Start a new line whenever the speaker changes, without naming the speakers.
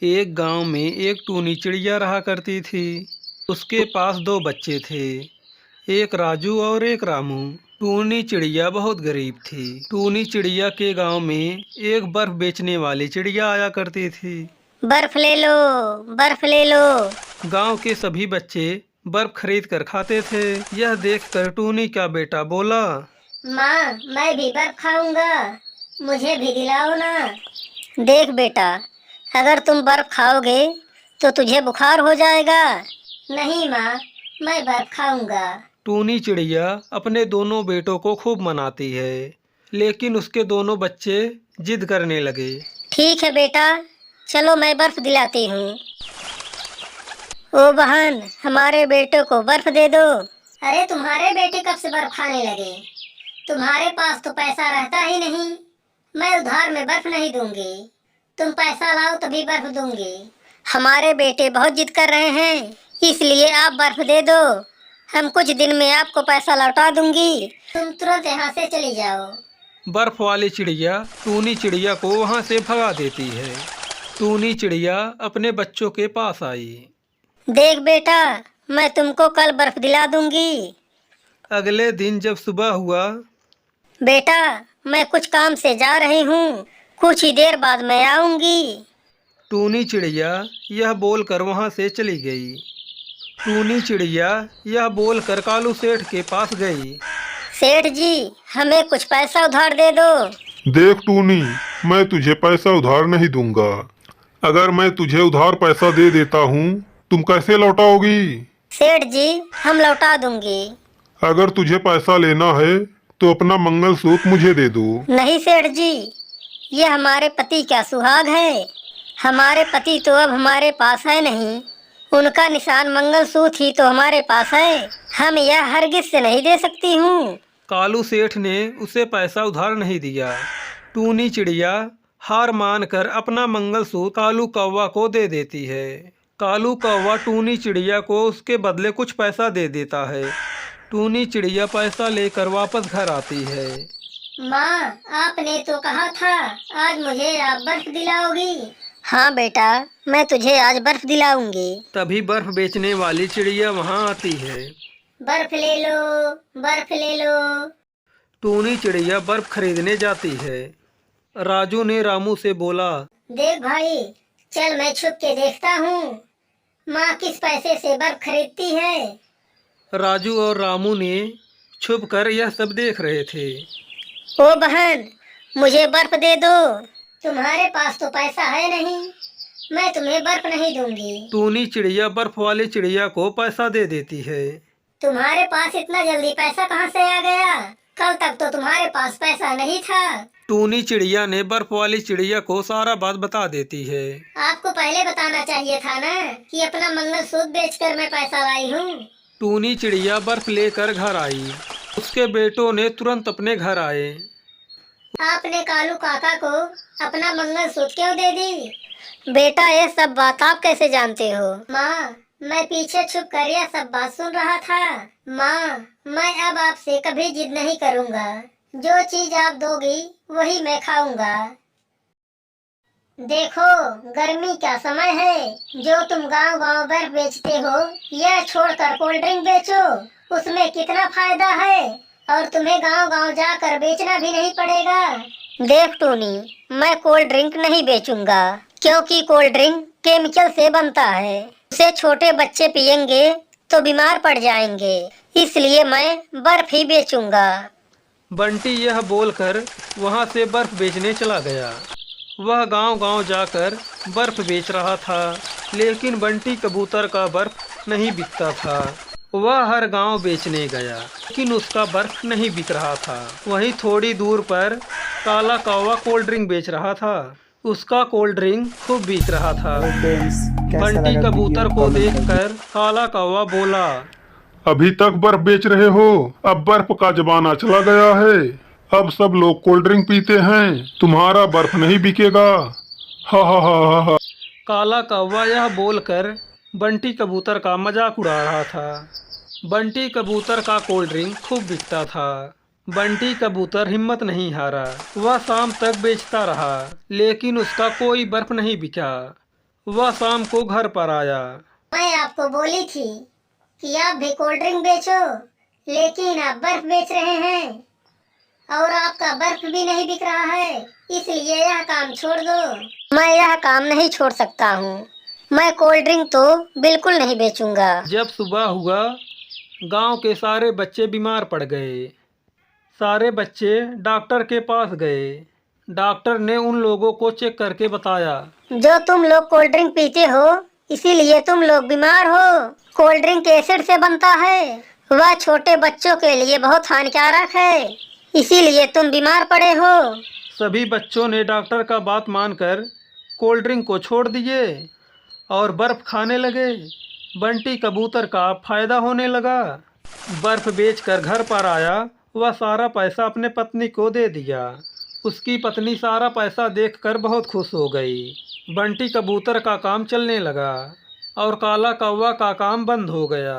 एक गांव में एक टूनी चिड़िया रहा करती थी। उसके पास दो बच्चे थे, एक राजू और एक रामू। टूनी चिड़िया बहुत गरीब थी। टूनी चिड़िया के गांव में एक बर्फ बेचने वाली चिड़िया आया करती थी।
बर्फ ले लो, बर्फ ले लो।
गांव के सभी बच्चे बर्फ खरीद कर खाते थे। यह देखकर टूनी का बेटा बोला,
माँ, मैं भी बर्फ खाऊंगा, मुझे भी दिलाओ ना। देख बेटा, अगर तुम बर्फ खाओगे तो तुझे बुखार हो जाएगा। नहीं माँ, मैं बर्फ खाऊंगा।
टूनी चिड़िया अपने दोनों बेटों को खूब मनाती है, लेकिन उसके दोनों बच्चे जिद करने लगे।
ठीक है बेटा, चलो मैं बर्फ दिलाती हूँ। ओ बहन, हमारे बेटे को बर्फ दे दो। अरे तुम्हारे बेटे कब से बर्फ खाने लगे? तुम्हारे पास तो पैसा रहता ही नहीं। मैं उधार में बर्फ नहीं दूंगी, तुम पैसा लाओ तभी बर्फ दूंगी। हमारे बेटे बहुत जिद कर रहे हैं, इसलिए आप बर्फ दे दो। हम कुछ दिन में आपको पैसा लौटा दूंगी, तुम तुरंत यहाँ से चली जाओ।
बर्फ वाली चिड़िया टूनी चिड़िया को वहां से भगा देती है। टूनी चिड़िया अपने बच्चों के पास आई।
देख बेटा, मैं तुमको कल बर्फ दिला दूंगी।
अगले दिन जब सुबह हुआ,
बेटा, मैं कुछ काम से जा रही हूँ, कुछ ही देर बाद मैं आऊंगी।
टूनी चिड़िया यह बोलकर वहां से चली गई। टूनी चिड़िया यह बोलकर कालू सेठ के पास गई।
सेठ जी, हमें कुछ पैसा उधार दे दो।
देख टूनी, मैं तुझे पैसा उधार नहीं दूंगा। अगर मैं तुझे उधार पैसा दे देता हूँ, तुम कैसे लौटाओगी?
सेठ जी, हम लौटा दूंगी।
अगर तुझे पैसा लेना है तो अपना मंगलसूत्र मुझे दे दो।
नहीं सेठ जी, ये हमारे पति का सुहाग है। हमारे पति तो अब हमारे पास है नहीं, उनका निशान मंगलसूत्र ही तो हमारे पास है। हम यह हरगिज से नहीं दे सकती हूँ।
कालू सेठ ने उसे पैसा उधार नहीं दिया। टूनी चिड़िया हार मानकर अपना मंगलसूत्र कालू कौवा को दे देती है। कालू कौवा टूनी चिड़िया को उसके बदले कुछ पैसा दे देता है। टूनी चिड़िया पैसा लेकर वापस घर आती है।
माँ, आपने तो कहा था आज मुझे आप बर्फ दिलाओगी। हाँ बेटा, मैं तुझे आज बर्फ दिलाऊंगी।
तभी बर्फ बेचने वाली चिड़िया वहां आती है।
बर्फ ले लो, बर्फ ले लो।
टूनी चिड़िया बर्फ खरीदने जाती है। राजू ने रामू से बोला,
देख भाई, चल मैं छुप के देखता हूँ माँ किस पैसे से बर्फ खरीदती है।
राजू और रामू ने छुपकर यह सब देख रहे थे।
ओ बहन, मुझे बर्फ दे दो। तुम्हारे पास तो पैसा है नहीं, मैं तुम्हें बर्फ नहीं दूंगी।
टूनी चिड़िया बर्फ वाली चिड़िया को पैसा दे देती है।
तुम्हारे पास इतना जल्दी पैसा कहाँ से आ गया? कल तक तो तुम्हारे पास पैसा नहीं था।
टूनी चिड़िया ने बर्फ वाली चिड़िया को सारा बात बता देती है।
आपको पहले बताना चाहिए था ना कि अपना मंगलसूत्र बेचकर मैं पैसा लाई हूँ।
टूनी चिड़िया बर्फ लेकर घर आई। उसके बेटों ने तुरंत अपने घर आए।
आपने कालू काका को अपना मंगलसूत्र क्यों दे दी? बेटा, ये सब बात आप कैसे जानते हो? माँ, मैं पीछे छुप कर यह सब बात सुन रहा था। माँ, मैं अब आपसे कभी जिद नहीं करूँगा। जो चीज आप दोगी वही मैं खाऊंगा। देखो, गर्मी का समय है, जो तुम गांव गांव बर्फ बेचते हो, यह छोड़कर कोल्ड ड्रिंक बेचो, उसमें कितना फायदा है और तुम्हें गांव गांव जाकर बेचना भी नहीं पड़ेगा। देख टूनी, मैं कोल्ड ड्रिंक नहीं बेचूंगा, क्योंकि कोल्ड ड्रिंक केमिकल से बनता है। उसे छोटे बच्चे पियेंगे तो बीमार पड़ जाएंगे, इसलिए मैं बर्फ ही बेचूंगा।
बंटी यह बोलकर वहां से बर्फ बेचने चला गया। वह गांव-गांव जाकर बर्फ बेच रहा था, लेकिन बंटी कबूतर का बर्फ नहीं बिकता था। वह हर गांव बेचने गया, लेकिन उसका बर्फ नहीं बिक रहा था। वहीं थोड़ी दूर पर काला कौवा कोल्ड ड्रिंक बेच रहा था। उसका कोल्ड ड्रिंक खूब बिक रहा था। बंटी कबूतर को देखकर काला कौवा बोला,
अभी तक बर्फ बेच रहे हो? अब बर्फ का जमाना चला गया है। अब सब लोग कोल्ड ड्रिंक पीते हैं, तुम्हारा बर्फ नहीं बिकेगा। हा हा हा हा हा।
काला कौवा यह बोलकर बंटी कबूतर का मजाक उड़ा रहा था। बंटी कबूतर का कोल्ड ड्रिंक खूब बिकता था। बंटी कबूतर हिम्मत नहीं हारा। वह शाम तक बेचता रहा, लेकिन उसका कोई बर्फ नहीं बिका। वह शाम को घर पर आया।
मैं आपको बोली थी कि आप भी कोल्ड ड्रिंक बेचो, लेकिन आप बर्फ बेच रहे हैं और आपका बर्फ भी नहीं बिक रहा है, इसलिए यह काम छोड़ दो। मैं यह काम नहीं छोड़ सकता हूँ। मैं कोल्ड ड्रिंक तो बिल्कुल नहीं बेचूंगा।
जब सुबह हुआ, गांव के सारे बच्चे बीमार पड़ गए। सारे बच्चे डॉक्टर के पास गए। डॉक्टर ने उन लोगों को चेक करके बताया,
जो तुम लोग कोल्ड ड्रिंक पीते हो इसीलिए तुम लोग बीमार हो। कोल्ड ड्रिंक एसिड से बनता है, वह छोटे बच्चों के लिए बहुत हानिकारक है, इसीलिए तुम बीमार पड़े हो।
सभी बच्चों ने डॉक्टर का बात मानकर कोल्ड ड्रिंक को छोड़ दिए और बर्फ खाने लगे। बंटी कबूतर का फायदा होने लगा। बर्फ बेचकर घर पर आया, वह सारा पैसा अपने पत्नी को दे दिया। उसकी पत्नी सारा पैसा देखकर बहुत खुश हो गई। बंटी कबूतर का काम चलने लगा और काला कौवा का काम बंद हो गया।